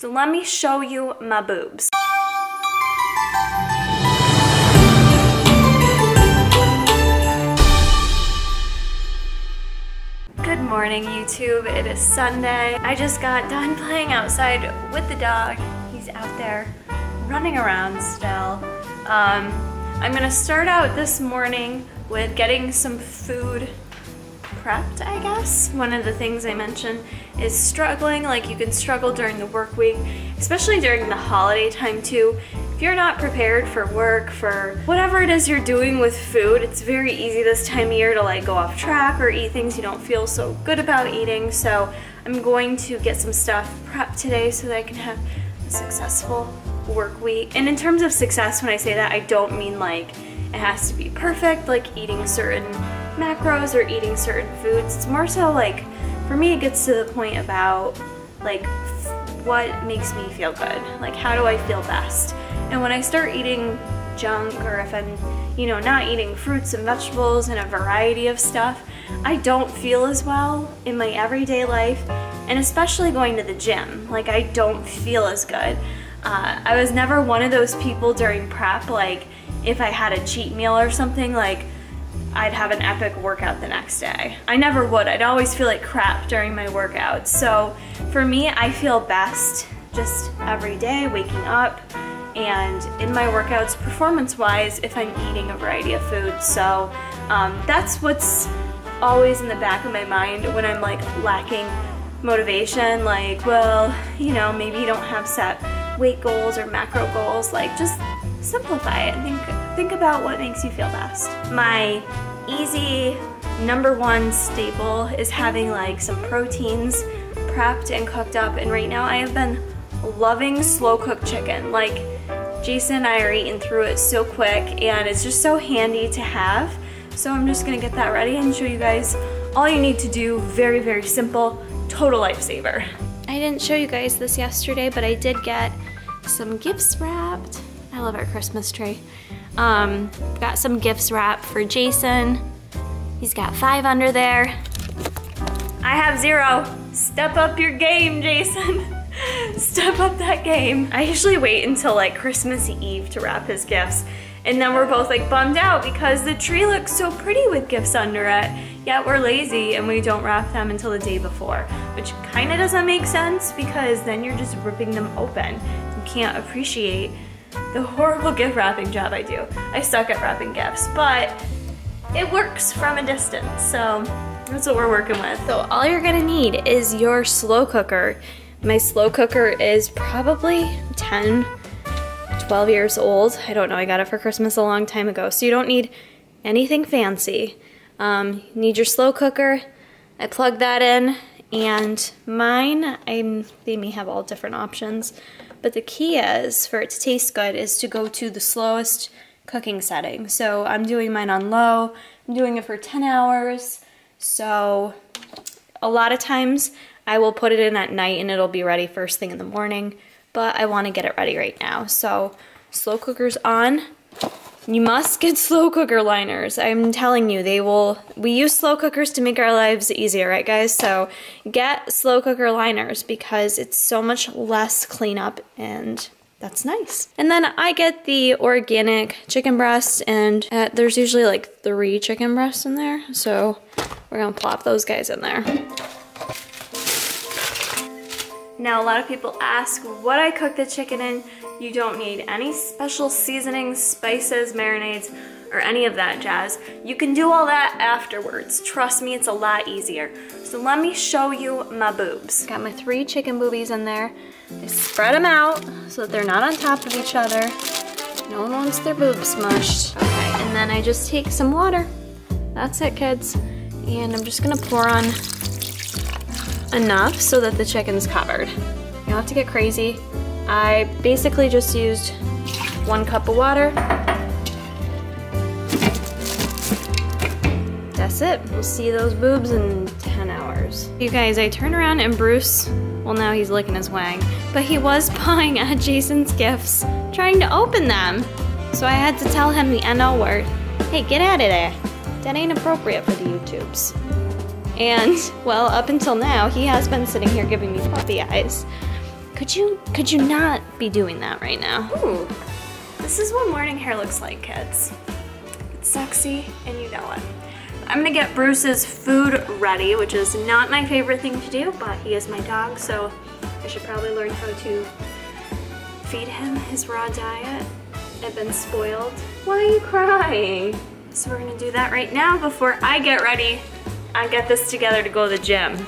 So let me show you my boobs. Good morning, YouTube. It is Sunday. I just got done playing outside with the dog. He's out there running around still. I'm gonna start out this morning with getting some food prepped, I guess. One of the things I mentioned is struggling. Like, you can struggle during the work week, especially during the holiday time too. If you're not prepared for work, for whatever it is you're doing with food, it's very easy this time of year to like go off track or eat things you don't feel so good about eating. So I'm going to get some stuff prepped today so that I can have a successful work week. And in terms of success, when I say that, I don't mean like it has to be perfect, like eating certain macros or eating certain foods. It's more so like, for me, it gets to the point about like what makes me feel good. Like, how do I feel best? And when I start eating junk, or if I'm, you know, not eating fruits and vegetables and a variety of stuff, I don't feel as well in my everyday life, and especially going to the gym. Like, I don't feel as good. I was never one of those people during prep, like if I had a cheat meal or something, like I'd have an epic workout the next day. I never would. I'd always feel like crap during my workouts. So for me, I feel best just every day waking up and in my workouts performance-wise if I'm eating a variety of foods. So that's what's always in the back of my mind when I'm like lacking motivation. Like, well, you know, maybe you don't have set weight goals or macro goals. Like, just simplify it and think about what makes you feel best. My easy #1 staple is having like some proteins prepped and cooked up, and right now I have been loving slow cooked chicken. Like, Jason and I are eating through it so quick, and it's just so handy to have. So I'm just gonna get that ready and show you guys all you need to do. Very, very simple, total lifesaver. I didn't show you guys this yesterday, but I did get some gifts wrapped. I love our Christmas tree. Got some gifts wrapped for Jason. He's got 5 under there. I have 0. Step up your game, Jason. Step up that game. I usually wait until like Christmas Eve to wrap his gifts, and then we're both like bummed out because the tree looks so pretty with gifts under it, yet we're lazy and we don't wrap them until the day before, which kind of doesn't make sense because then you're just ripping them open. You can't appreciate the horrible gift wrapping job I do. I suck at wrapping gifts, but it works from a distance, so that's what we're working with. So all you're gonna need is your slow cooker. My slow cooker is probably 10, 12 years old. I don't know, I got it for Christmas a long time ago, so you don't need anything fancy. You need your slow cooker. I plug that in, and mine, they may have all different options, but the key is, for it to taste good, is to go to the slowest cooking setting. So I'm doing mine on low. I'm doing it for 10 hours. So a lot of times I will put it in at night and it'll be ready first thing in the morning, but I want to get it ready right now. So slow cooker's on. You must get slow cooker liners. I'm telling you, we use slow cookers to make our lives easier, right guys? So get slow cooker liners because it's so much less cleanup, and that's nice. And then I get the organic chicken breast, and there's usually like 3 chicken breasts in there. So we're gonna plop those guys in there. Now, a lot of people ask what I cook the chicken in. You don't need any special seasonings, spices, marinades, or any of that jazz. You can do all that afterwards. Trust me, it's a lot easier. So let me show you my boobs. Got my 3 chicken boobies in there. I spread them out so that they're not on top of each other. No one wants their boobs smushed. Okay, and then I just take some water. That's it, kids. And I'm just gonna pour on enough so that the chicken's covered. You don't have to get crazy. I basically just used 1 cup of water. That's it. We'll see those boobs in 10 hours. You guys, I turn around and Bruce, well, now he's licking his wang, but he was pawing at Jason's gifts, trying to open them. So I had to tell him the NO word. Hey, get out of there. That ain't appropriate for the YouTubes. And, well, up until now, he has been sitting here giving me puppy eyes. Could you not be doing that right now? Ooh, this is what morning hair looks like, kids. It's sexy, and you know it. I'm gonna get Bruce's food ready, which is not my favorite thing to do, but he is my dog, so I should probably learn how to feed him his raw diet. I've been spoiled. Why are you crying? So we're gonna do that right now before I get ready. I get this together to go to the gym.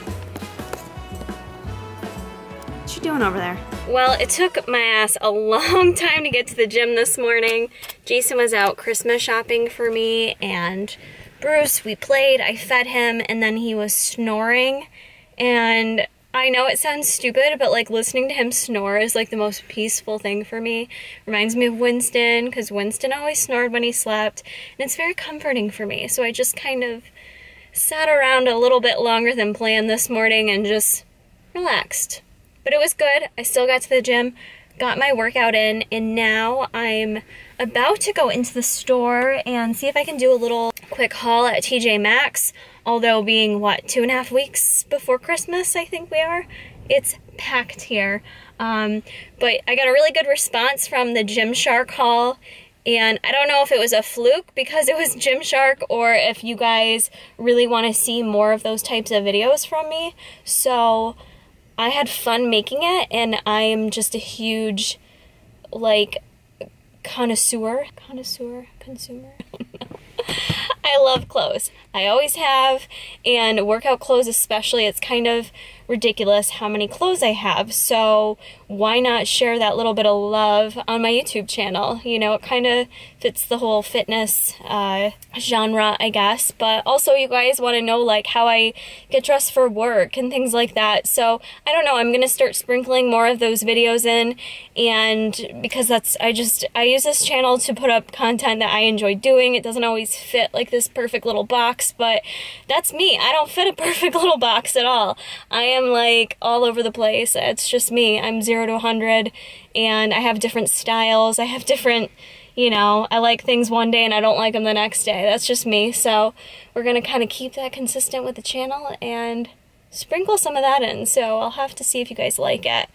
What you doing over there? Well, it took my ass a long time to get to the gym this morning. Jason was out Christmas shopping for me, and Bruce, we played, I fed him, and then he was snoring. And I know it sounds stupid, but like listening to him snore is like the most peaceful thing for me. Reminds me of Winston, because Winston always snored when he slept, and it's very comforting for me. So I just kind of sat around a little bit longer than planned this morning and just relaxed. But it was good. I still got to the gym, got my workout in, and now I'm about to go into the store and see if I can do a little quick haul at TJ Maxx. Although being, what, 2.5 weeks before Christmas, I think we are. It's packed here. But I got a really good response from the Gymshark haul. And I don't know if it was a fluke because it was Gymshark or if you guys really want to see more of those types of videos from me. So I had fun making it, and I am just a huge, like, consumer. I love clothes. I always have, and workout clothes especially. It's kind of ridiculous how many clothes I have, so why not share that little bit of love on my YouTube channel? You know, it kind of fits the whole fitness genre, I guess, but also you guys want to know like how I get dressed for work and things like that. So I don't know, I'm gonna start sprinkling more of those videos in, and because I use this channel to put up content that I enjoy doing. It doesn't always fit like this perfect little box, but that's me. I don't fit a perfect little box at all. I am like all over the place. It's just me. I'm 0 to 100, and I have different styles. I have different, you know, I like things one day and I don't like them the next day. That's just me. So we're gonna kind of keep that consistent with the channel and sprinkle some of that in. So I'll have to see if you guys like it.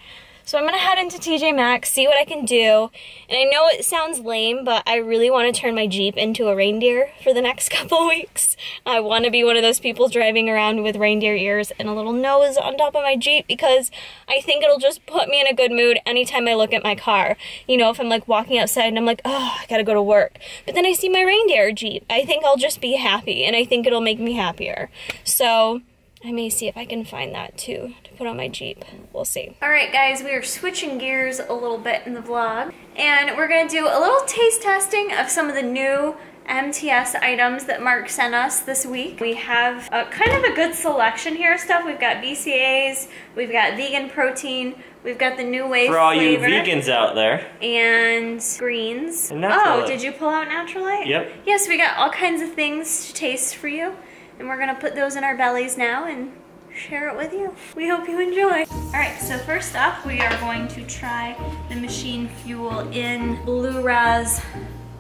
So I'm gonna head into TJ Maxx, see what I can do. And I know it sounds lame, but I really wanna turn my Jeep into a reindeer for the next couple weeks. I wanna be one of those people driving around with reindeer ears and a little nose on top of my Jeep, because I think it'll just put me in a good mood anytime I look at my car. You know, if I'm like walking outside and I'm like, oh, I gotta go to work. But then I see my reindeer Jeep. I think I'll just be happy, and I think it'll make me happier. So I may see if I can find that too to put on my Jeep. We'll see. All right, guys, we are switching gears a little bit in the vlog, and we're gonna do a little taste testing of some of the new MTS items that Mark sent us this week. We have kind of a good selection here of stuff. We've got BCAAs, we've got vegan protein, we've got the new wave for all flavor, you vegans out there, and greens. And oh, did you pull out Naturalite? Yep. Yes, we got all kinds of things to taste for you. And we're gonna put those in our bellies now and share it with you. We hope you enjoy. All right, so first up, we are going to try the Machine Fuel in Blue Raz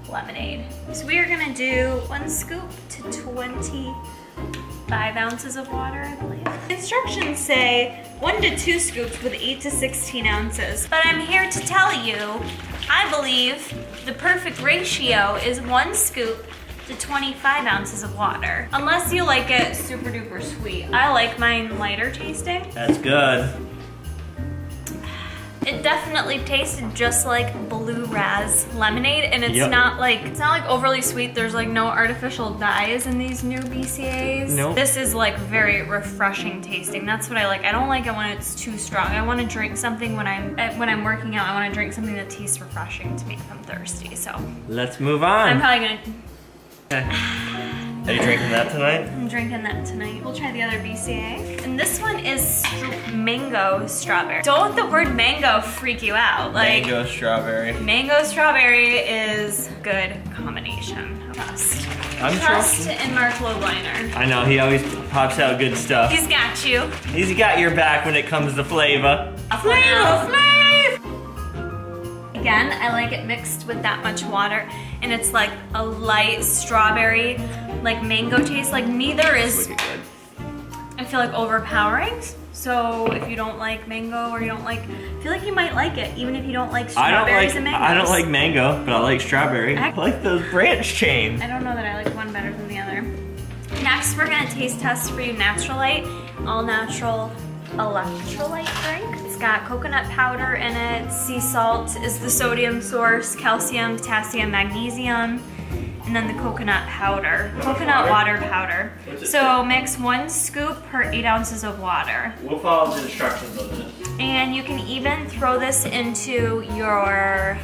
lemonade. So we are gonna do 1 scoop to 25 ounces of water, I believe. Instructions say 1 to 2 scoops with 8 to 16 ounces. But I'm here to tell you, I believe the perfect ratio is 1 scoop to 25 ounces of water. Unless you like it super duper sweet. I like mine lighter tasting. That's good. It definitely tasted just like Blue Raz lemonade, and it's not like overly sweet. There's like no artificial dyes in these new BCAAs. Nope. This is like very refreshing tasting. That's what I like. I don't like it when it's too strong. I want to drink something when I'm working out. I want to drink something that tastes refreshing to me if I'm thirsty. So let's move on. I'm probably gonna. Are you drinking that tonight? I'm drinking that tonight. We'll try the other BCA. And this one is mango strawberry. Don't let the word mango freak you out. Like, mango strawberry. Mango strawberry is good combination. Trust. Trust in Mark Lobliner. I know, he always pops out good stuff. He's got you. He's got your back when it comes to flavor. Flavor! Again, I like it mixed with that much water, and it's like a light strawberry, like mango taste. Like neither is, I feel like, overpowering. So if you don't like mango or you don't like, I feel like you might like it, even if you don't like strawberries and mangoes. I don't like mango, but I like strawberry. I like those branch chains. I don't know that I like one better than the other. Next, we're gonna taste test for you Naturalite, all natural electrolyte drink. It's got coconut powder in it. Sea salt is the sodium source, calcium, potassium, magnesium, and then the coconut powder, coconut water powder. So mix 1 scoop per 8 ounces of water. We'll follow the instructions on this. And you can even throw this into your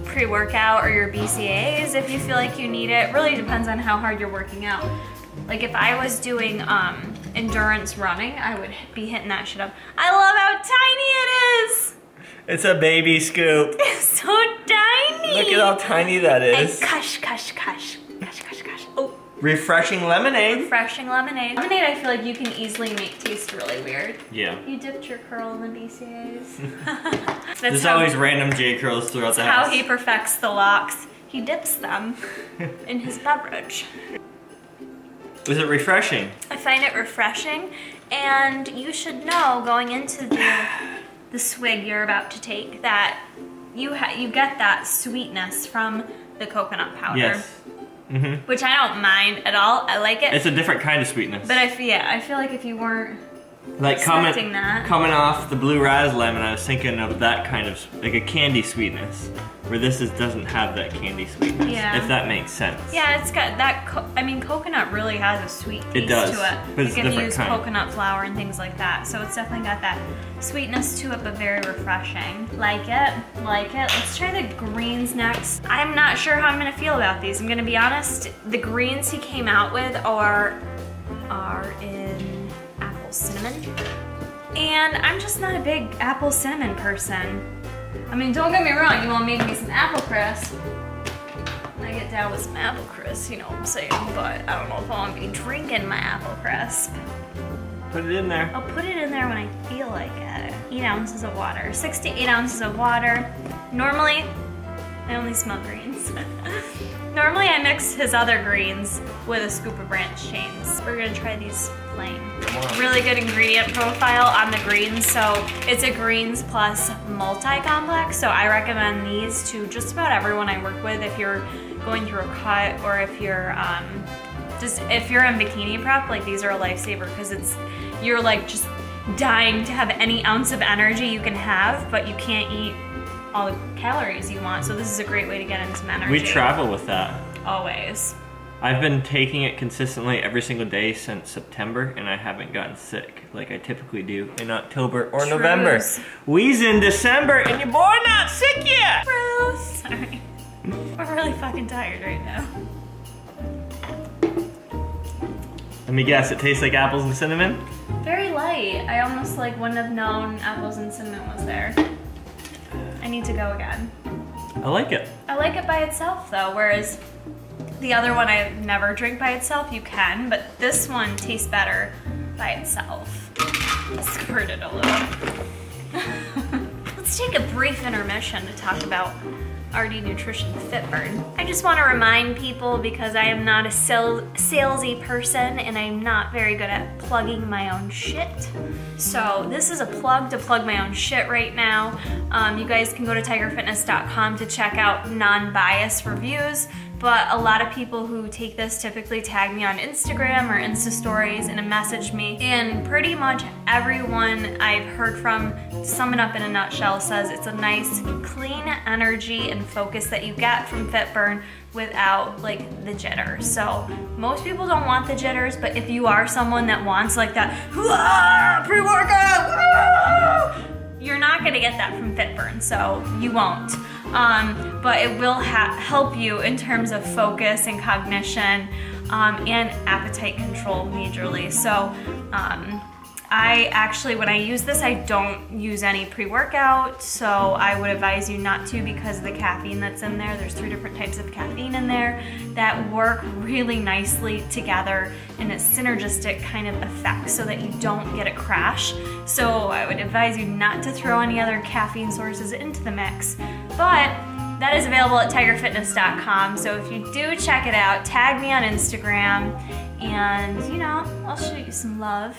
pre-workout or your BCAAs if you feel like you need it. Really depends on how hard you're working out. Like if I was doing endurance running, I would be hitting that shit up. I love how tiny it is. It's a baby scoop. It's so tiny. Look at how tiny that is. And kush, kush, kush, kush, kush, kush. Oh. Refreshing lemonade. Refreshing lemonade. Lemonade I feel like you can easily make taste really weird. Yeah. You dipped your curl in the BCAAs. There's always random J curls throughout the house. How he perfects the locks. He dips them in his beverage. Is it refreshing? I find it refreshing, and you should know going into the swig you're about to take that you get that sweetness from the coconut powder. Yes. Mm-hmm. Which I don't mind at all. I like it. It's a different kind of sweetness. But I feel like if you weren't like expecting that. Coming off the blue raz lemon, I was thinking of that kind of, like a candy sweetness. Where this doesn't have that candy sweetness, if that makes sense. Yeah, it's got that, coconut really has a sweet taste to it. But it's you can different use kind. coconut flour and things like that. So it's definitely got that sweetness to it, but very refreshing. Like it, like it. Let's try the greens next. I'm not sure how I'm gonna feel about these. I'm gonna be honest, the greens he came out with are in apple cinnamon. And I'm just not a big apple cinnamon person. I mean, don't get me wrong, you wanna make me some apple crisp. I get down with some apple crisp, you know what I'm saying, but I don't know if I wanna be drinking my apple crisp. Put it in there. I'll put it in there when I feel like it. 8 ounces of water, 6 to 8 ounces of water. Normally, I only smell greens. Normally I mix his other greens with a scoop of branch chains. We're gonna try these plain. Really good ingredient profile on the greens. So it's a greens plus multi-complex. So I recommend these to just about everyone I work with if you're going through a cut or if you're if you're in bikini prep, like these are a lifesaver because you're like just dying to have any ounce of energy you can have, but you can't eat all the calories you want. So this is a great way to get in some energy. We travel with that. Always. I've been taking it consistently every single day since September, and I haven't gotten sick like I typically do in October or November. We's in December, and your boy not sick yet! Bro, sorry. We're really fucking tired right now. Let me guess, it tastes like apples and cinnamon? Very light. I almost like wouldn't have known apples and cinnamon was there. I need to go again. I like it. I like it by itself though, whereas the other one I never drink by itself. You can, but this one tastes better by itself. I squirted a little. Let's take a brief intermission to talk about RD Nutrition Fitburn. I just want to remind people, because I am not a salesy person and I'm not very good at plugging my own shit. So this is a plug to plug my own shit right now. You guys can go to tigerfitness.com to check out non-biased reviews. But a lot of people who take this typically tag me on Instagram or Insta stories and message me. And pretty much everyone I've heard from, to sum it up in a nutshell, says it's a nice, clean energy and focus that you get from Fitburn without like the jitters. So most people don't want the jitters, but if you are someone that wants like that pre-workout, you're not gonna get that from Fitburn, so you won't. But it will help you in terms of focus and cognition and appetite control majorly. So I actually, when I use this, I don't use any pre-workout, so I would advise you not to because of the caffeine that's in there. There's 3 different types of caffeine in there that work really nicely together in a synergistic kind of effect so that you don't get a crash. So I would advise you not to throw any other caffeine sources into the mix. But that is available at tigerfitness.com, so if you do check it out, tag me on Instagram and you know, I'll show you some love.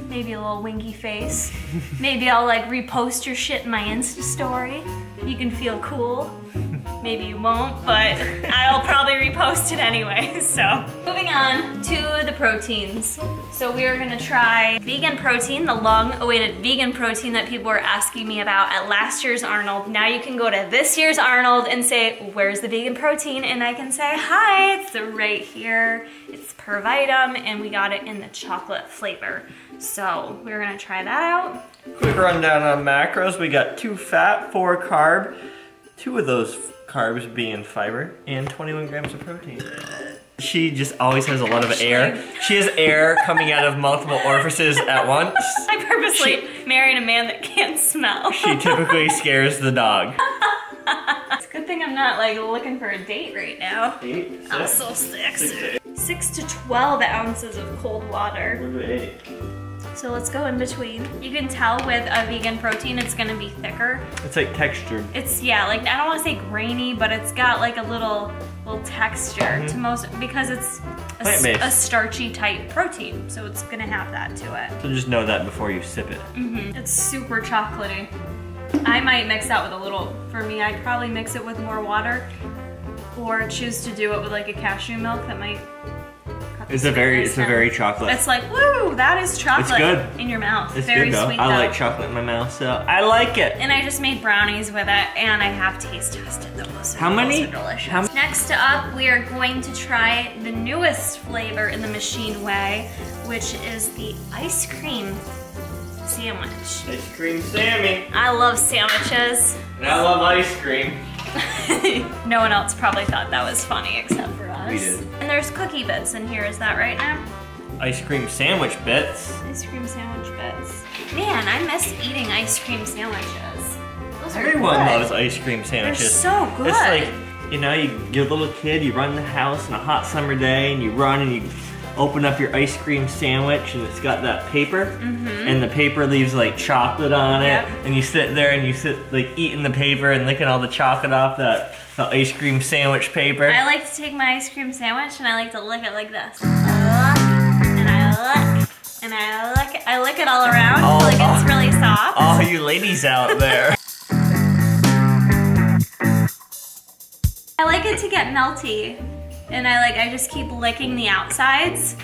Maybe a little winky face. Maybe I'll like repost your shit in my Insta story. You can feel cool. Maybe you won't, but I'll probably repost it anyway. So moving on to the proteins. So we are gonna try vegan protein, the long-awaited vegan protein that people were asking me about at last year's Arnold. Now you can go to this year's Arnold and say, where's the vegan protein? And I can say, hi, it's right here. It's per item, and we got it in the chocolate flavor. So we're gonna try that out. Quick rundown on macros. We got 2 fat, 4 carb, 2 of those carbs being fiber, and 21 grams of protein. She just always has a lot of air. She has air coming out of multiple orifices at once. I purposely married a man that can't smell. She typically scares the dog. It's a good thing I'm not like looking for a date right now. 8, I'm so sick. 6 to 12 ounces of cold water. 8. So let's go in between. You can tell with a vegan protein, it's gonna be thicker. It's like textured. It's, yeah, like I don't wanna say grainy, but it's got like a little texture to most, because it's a starchy type protein. So it's gonna have that to it. So just know that before you sip it. It's super chocolatey. I might mix that with a little, for me, I'd probably mix it with more water or choose to do it with like a cashew milk that might It's a very chocolate. It's like, woo, that is chocolate. It's good. In your mouth. It's very good though. Sweet I though. like chocolate in my mouth, so I like it. And I just made brownies with it, and I have taste tested those. How many? Those are delicious. Next up, we are going to try the newest flavor in the machine way, which is the ice cream sandwich. Ice cream Sammy. I love sandwiches. And I love ice cream. No one else probably thought that was funny except for us. We did. And there's cookie bits in here, is that right now? Ice cream sandwich bits. Ice cream sandwich bits. Man, I miss eating ice cream sandwiches. Those are Everyone good. loves ice cream sandwiches. They're so good. It's like, you know, you're a little kid, you run in the house on a hot summer day, and you run and you open up your ice cream sandwich, and it's got that paper, and the paper leaves like chocolate on it, and you sit there and you sit like eating the paper and licking all the chocolate off the ice cream sandwich paper. I like to take my ice cream sandwich and I like to lick it like this. And I lick, and I lick it. I lick it all around like it's really soft. All you ladies out there. I like it to get melty, and I just keep licking the outsides,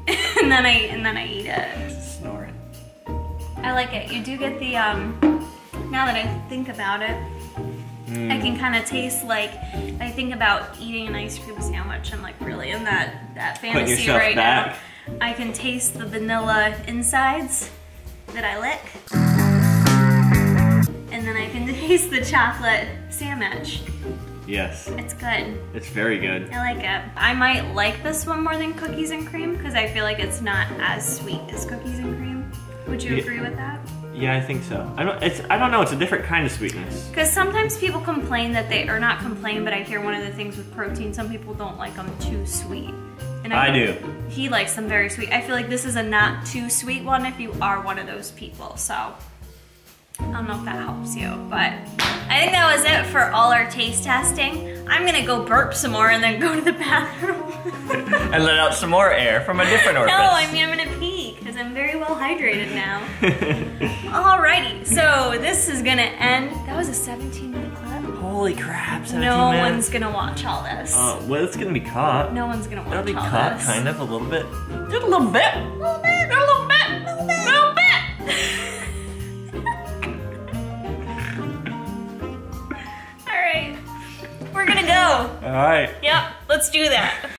and then I eat it. Snoring. I like it. You do get the now that I think about it, I can kind of taste like I think about eating an ice cream sandwich. I'm like really in that fantasy right now. I can taste the vanilla insides that I lick, and then I can taste the chocolate sandwich. Yes. It's good. It's very good. I like it. I might like this one more than cookies and cream because I feel like it's not as sweet as cookies and cream. Would you agree with that? Yeah, I think so. I don't know. It's a different kind of sweetness. Because sometimes people complain that they, or not complain, but I hear one of the things with protein, some people don't like them too sweet. And I do. He likes them very sweet. I feel like this is a not too sweet one if you are one of those people. So I don't know if that helps you, but I think that was it for all our taste testing. I'm gonna go burp some more and then go to the bathroom. And let out some more air from a different orifice. No, I mean I'm gonna pee because I'm very well hydrated now. Alrighty, so this is gonna end. That was a 17-minute clip. Holy crap, 17 No minutes. one's gonna watch all this. Well, it's gonna be caught. No one's gonna watch It'll be all caught, this. kind of, a little bit. Just a little bit. A little bit, a little bit, a little bit, a little bit. All right, we're gonna go. All right. Yep, let's do that.